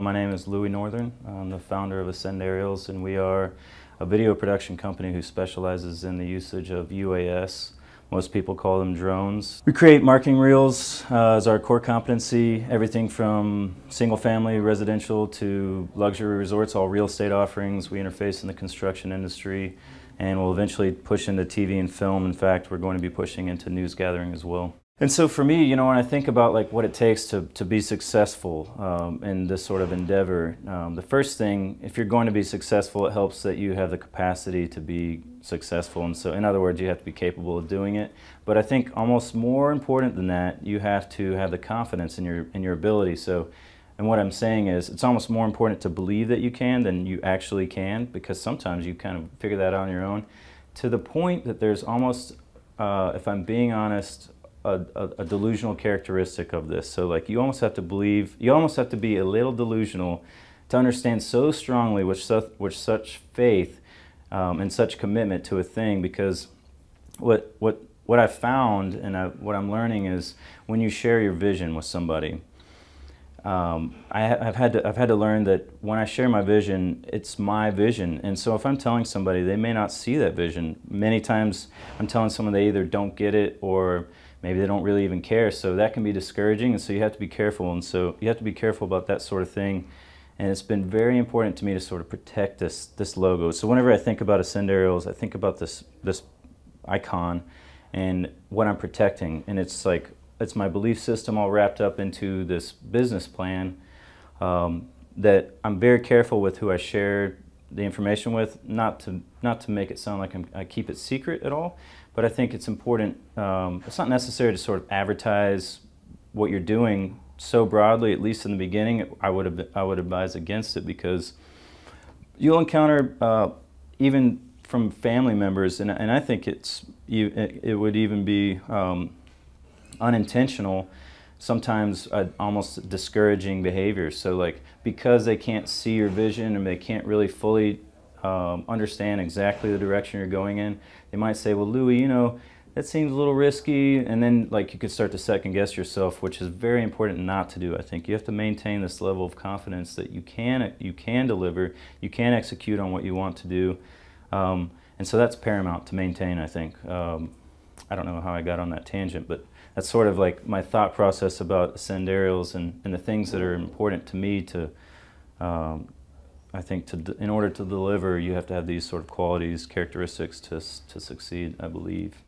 My name is Louie Northern. I'm the founder of Ascend Aerials, and we are a video production company who specializes in the usage of UAS. Most people call them drones. We create marketing reels as our core competency, everything from single-family residential to luxury resorts, all real estate offerings. We interface in the construction industry, and we'll eventually push into TV and film. In fact, we're going to be pushing into news gathering as well. And so for me, when I think about what it takes to be successful in this sort of endeavor, the first thing, if you're going to be successful, it helps that you have the capacity to be successful. And so, in other words, you have to be capable of doing it. But I think almost more important than that, you have to have the confidence in your ability. So, and what I'm saying is, it's almost more important to believe that you can than you actually can, because sometimes you kind of figure that out on your own, to the point that there's almost, if I'm being honest, a delusional characteristic of this. So you almost have to believe, you almost have to be a little delusional to understand so strongly with such faith and such commitment to a thing, because what I've found and what I'm learning is when you share your vision with somebody, I've had to learn that when I share my vision, it's my vision. And so if I'm telling somebody, they may not see that vision. Many times I'm telling someone they either don't get it or maybe they don't really even care. So that can be discouraging, and so you have to be careful. And so you have to be careful about that sort of thing. And it's been very important to me to sort of protect this logo. So whenever I think about Ascend Aerials, I think about this icon and what I'm protecting. And it's it's my belief system all wrapped up into this business plan that I'm very careful with who I share the information with, not to make it sound like I keep it secret at all, but I think it's important. It's not necessary to sort of advertise what you're doing so broadly, at least in the beginning. I would advise against it, because you'll encounter even from family members, and I think it would even be unintentional, sometimes almost discouraging behavior. So because they can't see your vision and they can't really fully understand exactly the direction you're going in, they might say, well, Louie, that seems a little risky, and then you could start to second guess yourself, which is very important not to do. I think you have to maintain this level of confidence that you can deliver, you can execute on what you want to do, and so that's paramount to maintain, I think. I don't know how I got on that tangent, but that's sort of my thought process about Ascend Aerials and the things that are important to me to, I think in order to deliver, you have to have these sort of qualities, characteristics to succeed, I believe.